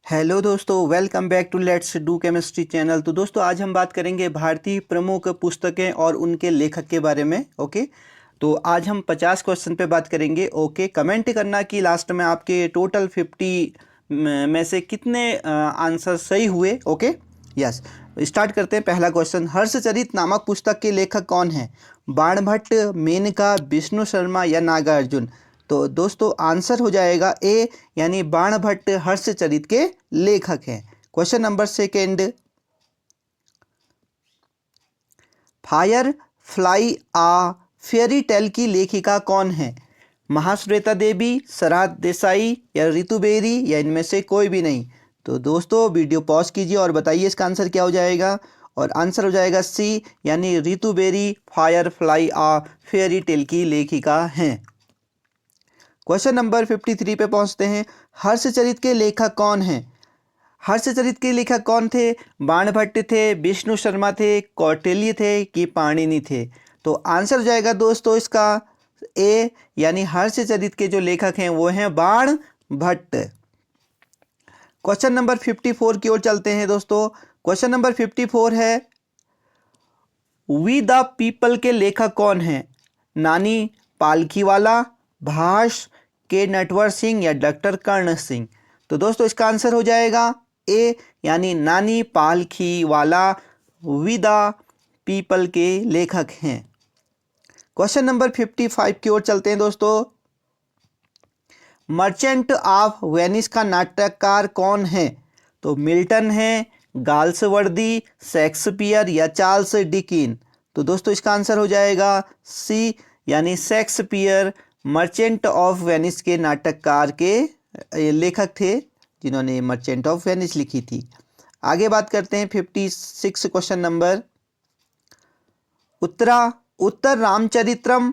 Hello दोस्तों, welcome back to let's do chemistry channel. तो दोस्तों आज हम बात करेंगे भारतीय प्रमुख पुस्तकें और उनके लेखक के बारे में। ओके, तो आज हम 50 क्वेश्चन पे बात करेंगे। ओके, कमेंट करना कि लास्ट में आपके टोटल 50 में से कितने आंसर सही हुए। ओके, यस, स्टार्ट करते हैं। पहला क्वेश्चन, हर्षचरित नामक पुस्तक के लेखक कौन है? बाणभट्ट, मेनका, विष्णु शर्मा या नागार्जुन? तो दोस्तों आंसर हो जाएगा ए, यानी बाणभट्ट हर्षचरित के लेखक हैं। Question number second, firefly a fairy tale की लेखिका कौन है? महाश्वेता देवी, सराहत देसाई या रितु बेरी या इनमें से कोई भी नहीं? तो दोस्तों वीडियो पॉज कीजिए और बताइए इसका आंसर क्या हो जाएगा। और आंसर हो जाएगा सी, यानी Ritu berry fire fly a fairy tale की लेखिका हैं। क्वेश्चन नंबर 53 पे पहुंचते हैं। हर्षचरित के लेखक कौन हैं? हर्षचरित के लेखक कौन थे? बाणभट्ट थे, विष्णु शर्मा थे, कौटिल्य थे कि पाणिनि थे? तो आंसर हो जाएगा दोस्तों इसका ए, यानी हर्षचरित के जो लेखक हैं वो हैं बाणभट्ट। क्वेश्चन नंबर 54 की ओर चलते हैं दोस्तों। क्वेश्चन नंबर 54 है, वी द पीपल के लेखक कौन हैं? नानी पालखीवाला, भाष, के नटवर सिंह या डॉक्टर कर्ण सिंह? तो दोस्तों इसका आंसर हो जाएगा ए, यानी नानी पालखीवाला वी द पीपल के लेखक हैं। क्वेश्चन नंबर 55 की ओर चलते हैं दोस्तों। मर्चेंट ऑफ वेनिस का नाटककार कौन है? तो मिल्टन है, गाल्सवर्दी, शेक्सपियर या चार्ल्स डिकिन? तो दोस्तों इसका आंसर हो जाएगा सी, यानी शेक्सपियर मर्चेंट ऑफ वेनिस के नाटककार के लेखक थे जिन्होंने मर्चेंट ऑफ वेनिस लिखी थी। आगे बात करते हैं 56 क्वेश्चन नंबर। उत्तर रामचरित्रम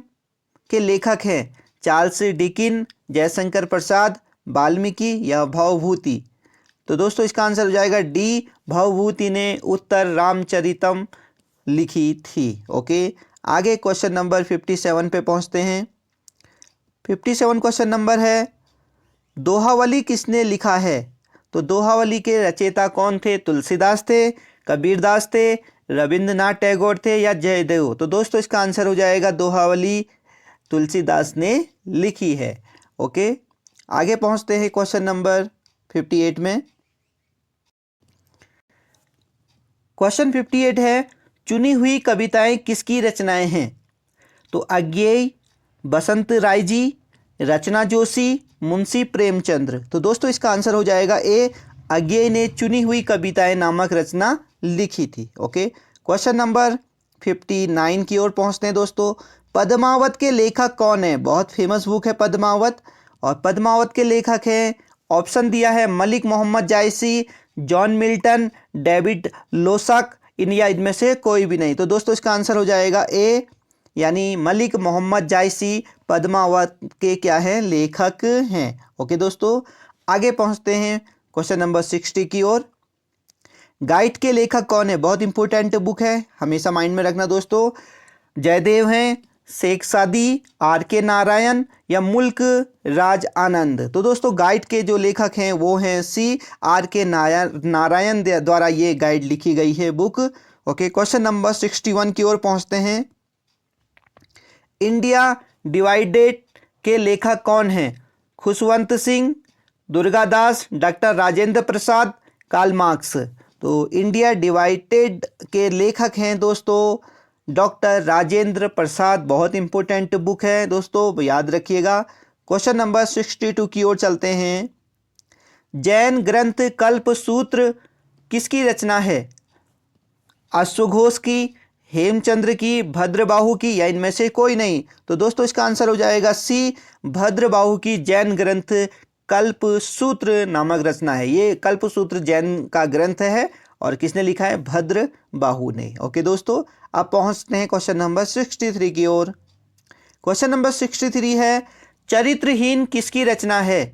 के लेखक हैं चार्ल्स डिकिन, जयशंकर प्रसाद, वाल्मीकि या भवभूति? तो दोस्तों इसका आंसर हो जाएगा डी, भवभूति ने उत्तर रामचरितम लिखी थी। ओके, आगे क्वेश्चन नंबर 57 पे पहुंचते हैं। 57 क्वेश्चन नंबर है, दोहावली किसने लिखा है? तो दोहावली के रचयिता कौन थे? तुलसीदास थे, कबीरदास थे, रविंद्रनाथ टैगोर थे या जयदेव? तो दोस्तों इसका आंसर हो जाएगा दोहावली तुलसीदास ने लिखी है। ओके, आगे पहुंचते हैं क्वेश्चन नंबर 58 में। क्वेश्चन 58 है, चुनी हुई कविताएं किसकी रचनाएं हैं? तो अज्ञेय, बसंत राय जी, रचना जोशी, मुंशी प्रेमचंद्र? तो दोस्तों इसका आंसर हो जाएगा ए, अज्ञेय ने चुनी हुई कविताएं नामक रचना लिखी थी। ओके, क्वेश्चन नंबर 59 की ओर पहुंचते हैं दोस्तों। पद्मावत के लेखक कौन है? बहुत फेमस बुक है पद्मावत, और पद्मावत के लेखक हैं, ऑप्शन दिया है मलिक मोहम्मद जायसी, जॉन मिल्टन, डेविड लोसक, इन या इनमें से कोई भी नहीं? तो दोस्तों इसका आंसर हो जाएगा ए, यानी मलिक मोहम्मद जायसी पद्मावत के क्या हैं? लेखक हैं। ओके दोस्तों, आगे पहुंचते हैं क्वेश्चन नंबर 60 की ओर। गाइड के लेखक कौन है? बहुत इंपॉर्टेंट बुक है, हमेशा माइंड में रखना दोस्तों। जयदेव हैं, शेख सादी, आर के नारायण या मुल्क राज आनंद? तो दोस्तों गाइड के जो लेखक हैं वो हैं सी, आर के नारायण द्वारा ये गाइड लिखी गई है बुक। ओके, क्वेश्चन नंबर 61 की ओर पहुंचते हैं। इंडिया डिवाइडेड के लेखक कौन हैं? Khushwant Singh, Durgadas, doctor Rajendra Prasad, Karl Marx? तो इंडिया डिवाइडेड के लेखक हैं दोस्तों डॉक्टर राजेंद्र प्रसाद। बहुत इंपॉर्टेंट बुक है दोस्तों, याद रखिएगा। क्वेश्चन नंबर 62 की ओर चलते हैं। जैन ग्रंथ कल्पसूत्र किसकी रचना है? अश्वघोष की, हेमचंद्र की, भद्रबाहु की या इनमें से कोई नहीं? तो दोस्तों इसका आंसर हो जाएगा सी, भद्रबाहु की जैन ग्रंथ कल्पसूत्र नामक रचना है। ये कल्पसूत्र जैन का ग्रंथ है और किसने लिखा है? भद्रबाहु ने। ओके दोस्तों, अब पहुंचते हैं क्वेश्चन नंबर 63 की ओर। क्वेश्चन नंबर 63 है, चरित्रहीन किसकी रचना है?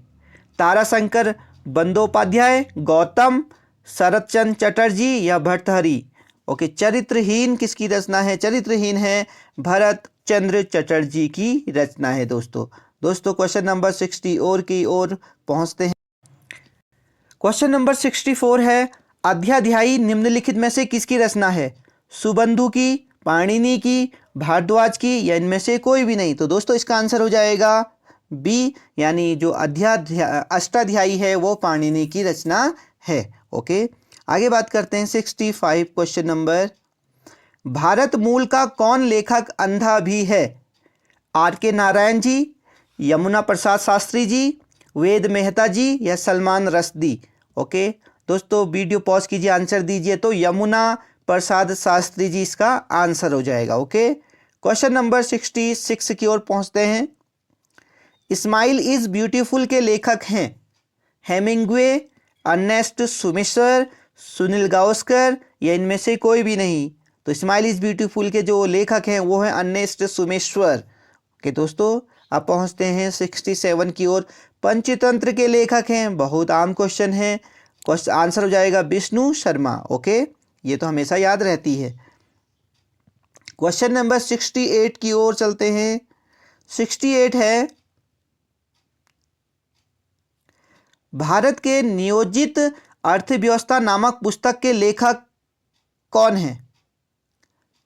ताराशंकर बंदोपाध्याय, गौतम, शरतचंद्र चटर्जी या भर्तृहरि? ओके, चरित्रहीन किसकी रचना है? चरित्रहीन है भरत चंद्र चटर्जी की रचना है दोस्तों। क्वेश्चन नंबर 60 और की ओर पहुंचते हैं। क्वेश्चन नंबर 64 है, अध्याध्यायी निम्नलिखित में से किसकी रचना है? सुबंधु की, पाणिनि की, भारद्वाज की, या इनमें से कोई भी नहीं। तो दोस्तों इसका आंसर हो जाएगा बी, यानी जो अष्टाध्यायी है वो पाणिनि की रचना है। ओके, आगे बात करते हैं 65 क्वेश्चन नंबर। भारत मूल का कौन लेखक अंधा भी है? आर के नारायण जी, यमुना प्रसाद शास्त्री जी, वेद मेहता जी, या सलमान रश्दी। ओके दोस्तों, वीडियो पॉज कीजिए, आंसर दीजिए। तो यमुना प्रसाद शास्त्री जी इसका आंसर हो जाएगा। ओके, क्वेश्चन नंबर 66 की ओर पहुंचते हैं। स्माइल इज ब्यूटीफुल के लेखक हैं हेमिंग्वे, अर्नेस्ट सुमिश्र, सुनील गावस्कर, या इनमें से कोई भी नहीं। तो स्माइल इज ब्यूटीफुल के जो लेखक हैं वो हैं अर्नेस्ट सुमेश्वर। ओके दोस्तों, अब पहुंचते हैं 67 की ओर। पंचतंत्र के लेखक हैं, बहुत आम क्वेश्चन है, आंसर हो जाएगा विष्णु शर्मा। ओके, ये तो हमेशा याद रहती है। क्वेश्चन नंबर 68 की ओर चलते हैं। 68 है, भारत के नियोजित अर्थव्यवस्था नामक पुस्तक के लेखक कौन है?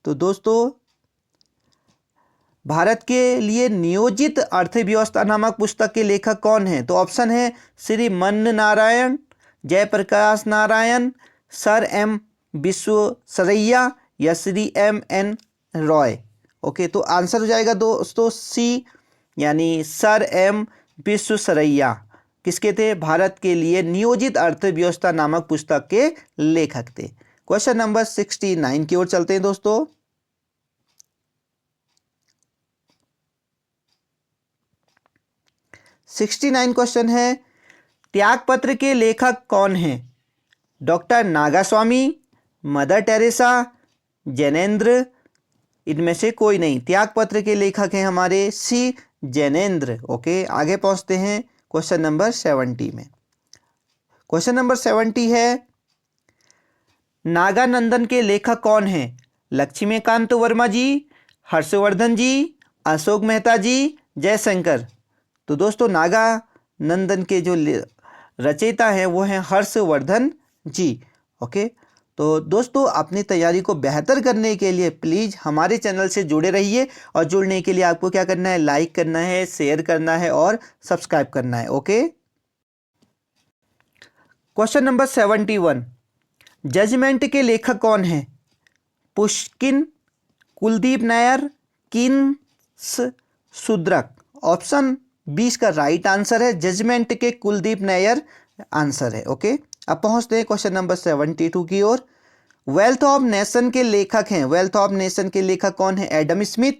तो दोस्तों भारत के लिए नियोजित अर्थव्यवस्था नामक पुस्तक के लेखक कौन है? तो ऑप्शन है Shriman Narayan, Jayaprakash Narayan, sir M Visvesvaraya, या Shri M N Roy. Okay, तो आंसर हो जाएगा दोस्तों सी, यानी सर एम विश्वेश्वरैया किसके थे? भारत के लिए नियोजित अर्थव्यवस्था नामक पुस्तक के लेखक थे। क्वेश्चन नंबर 69 की ओर चलते हैं दोस्तों। क्वेश्चन है, त्यागपत्र के लेखक कौन हैं? Doctor Nagaswamy, mother Teresa, Jainendra, इनमें से कोई नहीं। त्यागपत्र के लेखक हैं हमारे सी जैनेन्द्र। ओके, आगे पहुंचते हैं क्वेश्चन नंबर 70 में। क्वेश्चन नंबर 70 है, नागानंदन के लेखक कौन हैं? लक्ष्मीकांत वर्मा जी, हर्षवर्धन जी, अशोक मेहता जी, जयशंकर। तो दोस्तों नागानंदन के जो रचयिता हैं वो हैं हर्षवर्धन जी। ओके, तो दोस्तों अपनी तैयारी को बेहतर करने के लिए प्लीज़ हमारे चैनल से जुड़े रहिए, और जुड़ने के लिए आपको क्या करना है? लाइक करना है, शेयर करना है और सब्सक्राइब करना है। ओके, क्वेश्चन नंबर 71, जजमेंट के लेखक कौन हैं? पुष्किन, कुलदीप नायर, किन्स शुद्रक। ऑप्शन 20 का राइट आंसर है, जजमेंट के कुलदीप नायर आंसर है। ओके, अब पहुंचते हैं क्वेश्चन नंबर 72 की ओर। वेल्थ ऑफ नेशन के लेखक हैं, वेल्थ ऑफ नेशन के लेखक कौन है? एडम स्मिथ,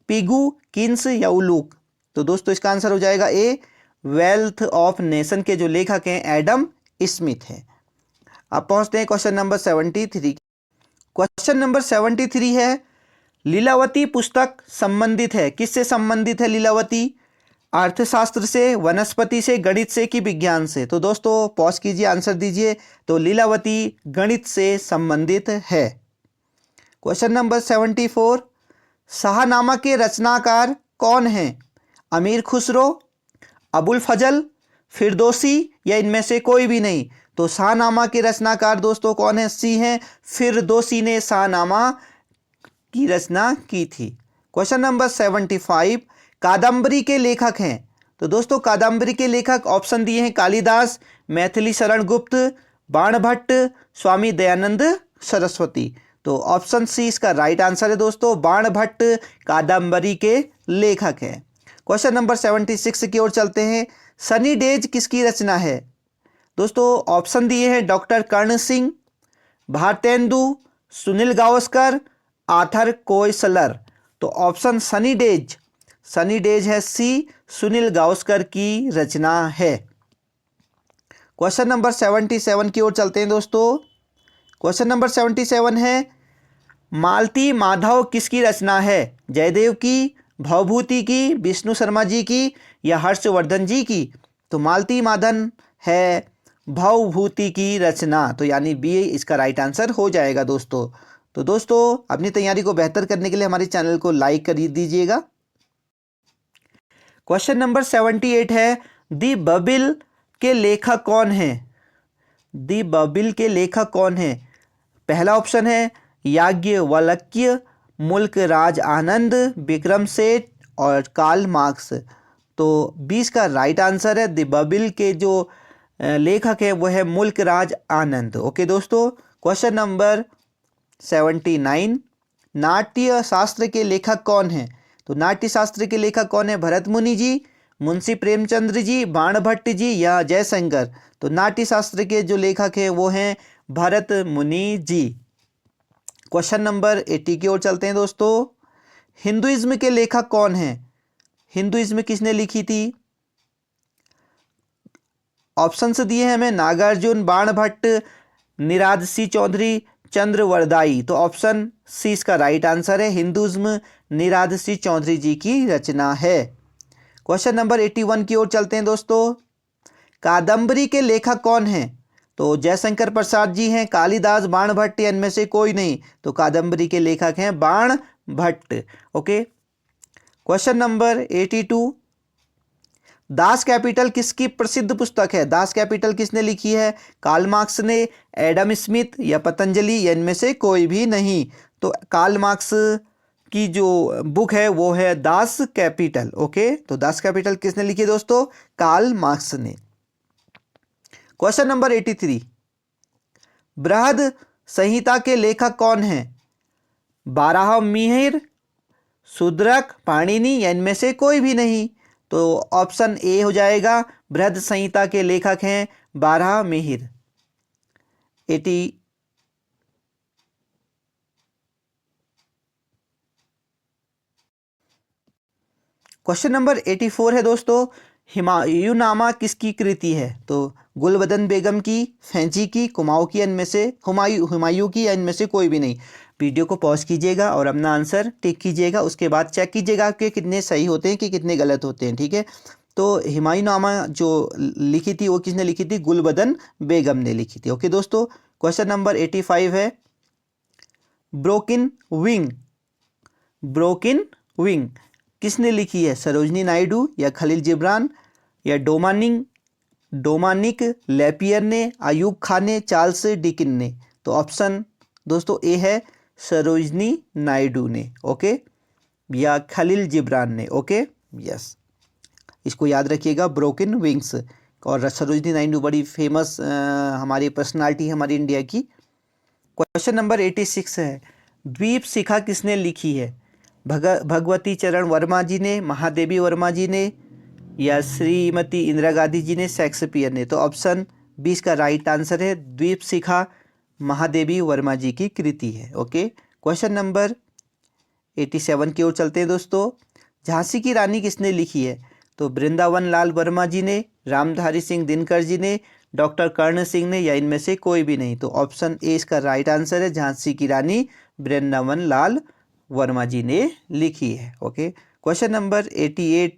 पिगू, किन्स, या उलूक। तो दोस्तों इसका आंसर हो जाएगा ए, वेल्थ ऑफ नेशन के जो लेखक हैं एडम स्मिथ है। अब पहुंचते हैं क्वेश्चन नंबर 73। क्वेश्चन नंबर 73 है, लीलावती पुस्तक संबंधित है, किससे संबंधित है लीलावती? अर्थशास्त्र से, वनस्पति से, गणित से, कि विज्ञान से? तो दोस्तों पॉज कीजिए, आंसर दीजिए। तो लीलावती गणित से संबंधित है। क्वेश्चन नंबर 74, शाहनामा के रचनाकार कौन हैं? अमीर खुसरो, अबुल फजल, फिरदौसी, या इनमें से कोई भी नहीं। तो शाहनामा के रचनाकार दोस्तों कौन है? सी हैं फिरदौसी ने शाहनामा की रचना की थी। क्वेश्चन नंबर 75, कादम्बरी के लेखक हैं। तो दोस्तों कादम्बरी के लेखक ऑप्शन दिए हैं कालिदास, मैथिली शरण गुप्त, बाणभट्ट, स्वामी दयानंद सरस्वती। तो ऑप्शन सी इसका राइट आंसर है दोस्तों, बाणभट्ट कादम्बरी के लेखक हैं। क्वेश्चन नंबर 76 की ओर चलते हैं। सनी डेज किसकी रचना है? दोस्तों ऑप्शन दिए हैं डॉक्टर कर्ण सिंह, भारतेंदु, सुनील गावस्कर, आर्थर कोइसलर। तो ऑप्शन सनी डेज है सी, सुनील गावस्कर की रचना है। क्वेश्चन नंबर 77 की ओर चलते हैं दोस्तों। क्वेश्चन नंबर 77 है, मालती माधव किसकी रचना है? जयदेव की, भवभूति की, विष्णु शर्मा जी की, या हर्षवर्धन जी की? तो मालती माधव है भवभूति की रचना, तो यानी बी इसका राइट आंसर हो जाएगा दोस्तों। तो दोस्तों अपनी तैयारी को बेहतर करने के लिए हमारे चैनल को लाइक कर दीजिएगा। क्वेश्चन नंबर 78 है, दी बबिल के लेखक कौन हैं? दी बाइबिल के लेखक कौन है? पहला ऑप्शन है याज्ञवल्क्य, मुल्क राज आनंद, विक्रम सेठ और कार्ल मार्क्स। तो 20 का राइट आंसर है द बाइबिल के जो लेखक है वो है मुल्क राज आनंद। ओके दोस्तों, क्वेश्चन नंबर 79, नाट्य शास्त्र के लेखक कौन है? तो नाट्य शास्त्र के लेखक कौन है? भरत मुनि जी, मुंशी प्रेमचंद्र जी, बाणभट्ट जी या जयशंकर। तो नाट्य शास्त्र के जो लेखक हैं वो हैं भरत मुनि जी। क्वेश्चन नंबर 80 की ओर चलते हैं दोस्तों। हिंदुइज्म के लेखक कौन है? हिंदुइज्म किसने लिखी थी? ऑप्शंस दिए हैं हमें नागार्जुन, बाणभट्ट, निराद सिंह चौधरी, चंद्रवरदाई। तो ऑप्शन सी इसका राइट आंसर है, हिंदुइज्म निराद सिंह चौधरी जी की रचना है। क्वेश्चन नंबर 81 की ओर चलते हैं दोस्तों। कादंबरी के लेखक कौन हैं? तो जयशंकर प्रसाद जी हैं, कालिदास, बाणभट्ट या इनमें से कोई नहीं। तो कादंबरी के लेखक हैं Banabhatta. Okay, question number 82, Das Kapital किसकी प्रसिद्ध पुस्तक है? दास कैपिटल किसने लिखी है? कार्ल मार्क्स ने, एडम स्मिथ या पतंजलि या इनमें से कोई भी नहीं। तो कार्ल मार्क्स की जो बुक है वो है दास कैपिटल। ओके, तो दास कैपिटल किसने लिखी है दोस्तों? कार्ल मार्क्स ने। क्वेश्चन नंबर 83, बृहद संहिता के लेखक कौन हैं? बारहमीर, शूद्रक, पाणिनि या इनमें से कोई भी नहीं। तो ऑप्शन ए हो जाएगा, बृहद संहिता के लेखक हैं बारहमीर। 80 क्वेश्चन नंबर 84 है दोस्तों, हुमायूंनामा किसकी कृति है? तो गुलबदन बेगम की, फैंची की, कुमाऊं की, इनमें से हुमायूं की या इनमें से कोई भी नहीं। वीडियो को पॉज कीजिएगा और अपना आंसर टिक कीजिएगा, उसके बाद चेक कीजिएगा कि कितने सही होते हैं कि कितने गलत होते हैं। ठीक है, तो हुमायूंनामा जो लिखी थी वो किसने लिखी थी? गुलबदन बेगम ने लिखी थी। ओके दोस्तों, क्वेश्चन नंबर 85 है, ब्रोकन विंग, ब्रोकन विंग किसने लिखी है? सरोजनी नायडू या खलील जिब्रान या डोमानिक लेपियर ने, अयूब खान ने, चार्ल्स डिकिन ने। तो ऑप्शन दोस्तों ए है सरोजनी नायडू ने। ओके, या खलील जिब्रान ने। ओके, यस, इसको याद रखिएगा, ब्रोकन विंग्स। और सरोजनी नायडू बड़ी फेमस हमारी पर्सनालिटी है हमारी इंडिया की। क्वेश्चन नंबर 86 है, द्वीप शिखा किसने लिखी है? भगवती चरण वर्मा जी ने, महादेवी वर्मा जी ने या श्रीमती इंदिरा गांधी जी ने, शेक्सपियर ने। तो ऑप्शन 20 का राइट आंसर है, द्वीप शिखा महादेवी वर्मा जी की कृति है। ओके, क्वेश्चन नंबर 87 की ओर चलते हैं दोस्तों। झांसी की रानी किसने लिखी है? तो वृंदावन लाल वर्मा जी ने, रामधारी सिंह दिनकर जी ने, डॉक्टर कर्ण सिंह ने या इनमें से कोई भी नहीं। तो ऑप्शन ए इसका राइट आंसर है, झांसी की रानी वृंदावन लाल वर्मा जी ने लिखी है। ओके, क्वेश्चन नंबर 88,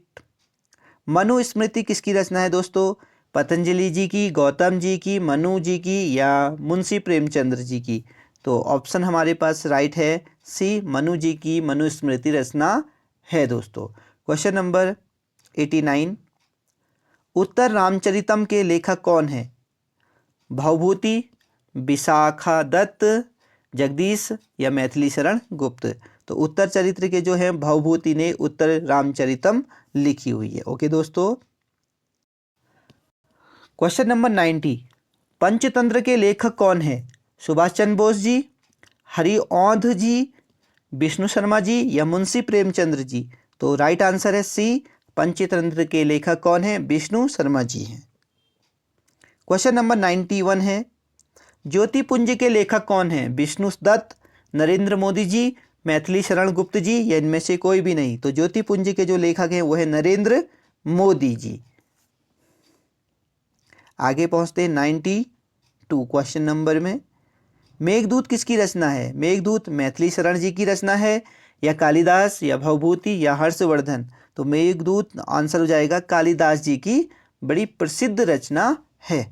मनुस्मृति किसकी रचना है दोस्तों? पतंजलि जी की, गौतम जी की, मनु जी की या मुंशी प्रेमचंद्र जी की। तो ऑप्शन हमारे पास राइट है सी, मनु जी की मनुस्मृति रचना है दोस्तों। क्वेश्चन नंबर 89, उत्तर रामचरितम के लेखक कौन है? भवभूति, विशाखा दत्त, जगदीश या मैथिली शरण गुप्त। तो उत्तर चरित्र के जो है भवभूति ने उत्तर रामचरितम लिखी हुई है। ओके दोस्तों, क्वेश्चन नंबर 90, पंचतंत्र के लेखक कौन है? सुभाष चंद्र बोस जी, हरिऔंध जी, विष्णु शर्मा जी या मुंशी प्रेमचंद्र जी। तो राइट आंसर है सी, पंचतंत्र के लेखक कौन है? विष्णु शर्मा जी हैं। क्वेश्चन नंबर 91 है, ज्योतिपुंज के लेखक कौन है? विष्णु दत्त, नरेंद्र मोदी जी, मैथिली शरण गुप्त जी या इनमें से कोई भी नहीं। तो ज्योतिपुंज के जो लेखक हैं वो है नरेंद्र मोदी जी। आगे पहुंचते हैं 92 क्वेश्चन नंबर में। मेघदूत किसकी रचना है? मेघदूत मैथिली शरण जी की रचना है या कालिदास या भवभूति या हर्षवर्धन। तो मेघदूत आंसर हो जाएगा कालिदास जी की बड़ी प्रसिद्ध रचना है।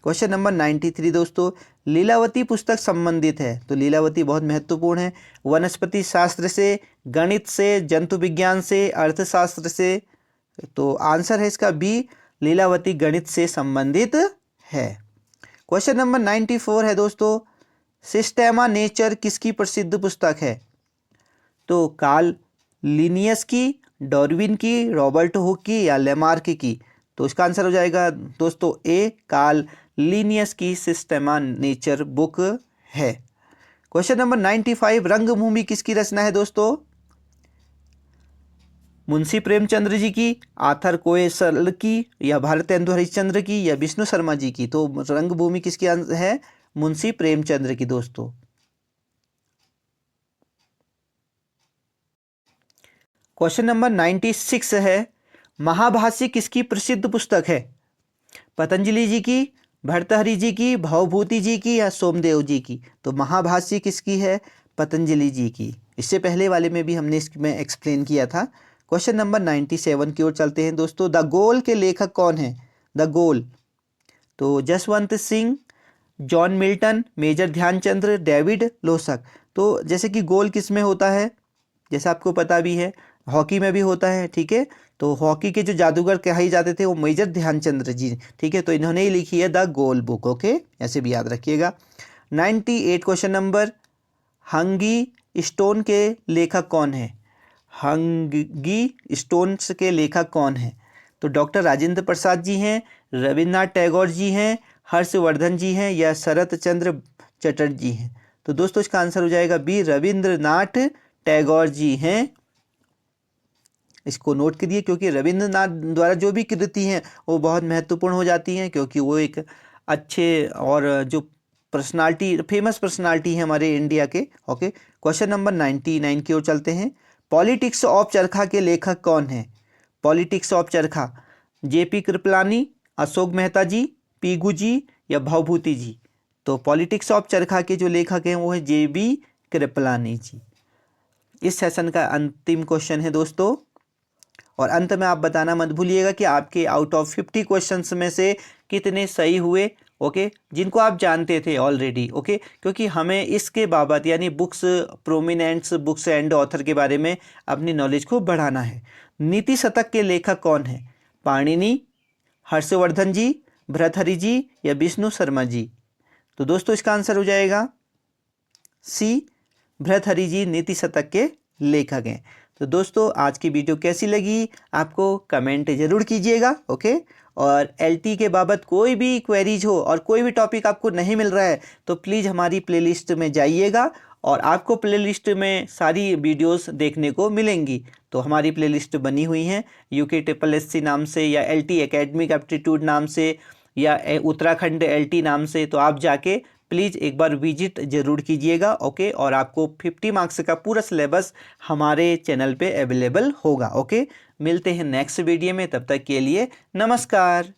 क्वेश्चन नंबर 93 दोस्तों, लीलावती पुस्तक संबंधित है। तो लीलावती बहुत महत्वपूर्ण है, वनस्पति शास्त्र से, गणित से, जंतु विज्ञान से, अर्थशास्त्र से। तो आंसर है इसका बी, लीलावती गणित से संबंधित है। क्वेश्चन नंबर 94 है दोस्तों, सिस्टेमा नेचर किसकी प्रसिद्ध पुस्तक है? तो कार्ल लिनियस की, डार्विन की, रॉबर्ट हुक की या लेमार्क की? तो इसका आंसर हो जाएगा दोस्तों ए, कार्ल लिनियस की सिस्टेमा नेचर बुक है। क्वेश्चन नंबर 95, रंगभूमि किसकी रचना है दोस्तों? मुंशी प्रेमचंद्र जी की, आर्थर कोएसल की या भारतेंदु हरिश्चंद्र की या विष्णु शर्मा जी की? तो रंगभूमि किसकी है? मुंशी प्रेमचंद्र की दोस्तों। क्वेश्चन नंबर 96 है, महाभाष्य किसकी प्रसिद्ध पुस्तक है? पतंजलि जी की, भर्तृहरि जी की, भवभूति जी की या सोमदेव जी की? तो महाभाष्य किसकी है? पतंजलि जी की। इससे पहले वाले में भी हमने इसमें एक्सप्लेन किया था। क्वेश्चन नंबर 97 की ओर चलते हैं दोस्तों, द गोल के लेखक कौन है? द गोल, तो Jaswant Singh, John Milton, Major Dhyanchandra, David Losak. तो जैसे कि गोल किस में होता है, जैसे आपको पता भी है, हॉकी में भी होता है, ठीक है। तो हॉकी के जो जादूगर कहे जाते थे वो मेजर ध्यानचंद्र जी, ठीक है। तो इन्होंने ही लिखी है द गोल बुक, ओके, ऐसे भी याद रखिएगा। 98 क्वेश्चन नंबर, हंगी स्टोन के लेखक कौन है? हंगी स्टोन्स के लेखक कौन है? तो डॉक्टर राजेंद्र प्रसाद जी हैं, रविन्द्रनाथ टैगोर जी हैं, हर्षवर्धन जी हैं या शरत चंद्र चटर्जी हैं? तो दोस्तों इसका आंसर हो जाएगा बी, रविंद्रनाथ टैगोर जी हैं। इसको नोट करिए, क्योंकि रविंद्रनाथ द्वारा जो भी कृति हैं वो बहुत महत्वपूर्ण हो जाती हैं, क्योंकि वो एक अच्छे और जो पर्सनालिटी, फेमस पर्सनालिटी है हमारे इंडिया के, ओके। क्वेश्चन नंबर 99 की ओर चलते हैं, पॉलिटिक्स ऑफ चरखा के लेखक कौन है? पॉलिटिक्स ऑफ चरखा, जेपी कृपलानी, अशोक मेहता जी, पीगू जी या भवभूति जी? तो पॉलिटिक्स ऑफ चरखा के जो लेखक हैं वो है जेबी कृपलानी जी। इस सेशन का अंतिम क्वेश्चन है दोस्तों, और अंत में आप बताना मत भूलिएगा कि आपके आउट ऑफ 50 क्वेश्चंस में से कितने सही हुए, ओके, जिनको आप जानते थे ऑलरेडी, ओके। क्योंकि हमें इसके बाबत यानी बुक्स, प्रोमिनेंट्स बुक्स एंड ऑथर के बारे में अपनी नॉलेज को बढ़ाना है। नीति शतक के लेखक कौन है? पाणिनि, हर्षवर्धन जी, भर्तृहरि जी या विष्णु शर्मा जी? तो दोस्तों इसका आंसर हो जाएगा सी, भर्तृहरि जी नीति शतक के लेखक हैं। तो दोस्तों आज की वीडियो कैसी लगी आपको कमेंट ज़रूर कीजिएगा, ओके। और एलटी के बाबत कोई भी क्वेरीज हो और कोई भी टॉपिक आपको नहीं मिल रहा है तो प्लीज़ हमारी प्लेलिस्ट में जाइएगा, और आपको प्लेलिस्ट में सारी वीडियोस देखने को मिलेंगी। तो हमारी प्लेलिस्ट बनी हुई हैं UKSSC नाम से, या LT एकेडमिक एप्टीट्यूड नाम से, या उत्तराखंड LT नाम से। तो आप जाके प्लीज़ एक बार विजिट ज़रूर कीजिएगा, ओके। और आपको 50 मार्क्स का पूरा सिलेबस हमारे चैनल पे अवेलेबल होगा, ओके। मिलते हैं नेक्स्ट वीडियो में, तब तक के लिए नमस्कार।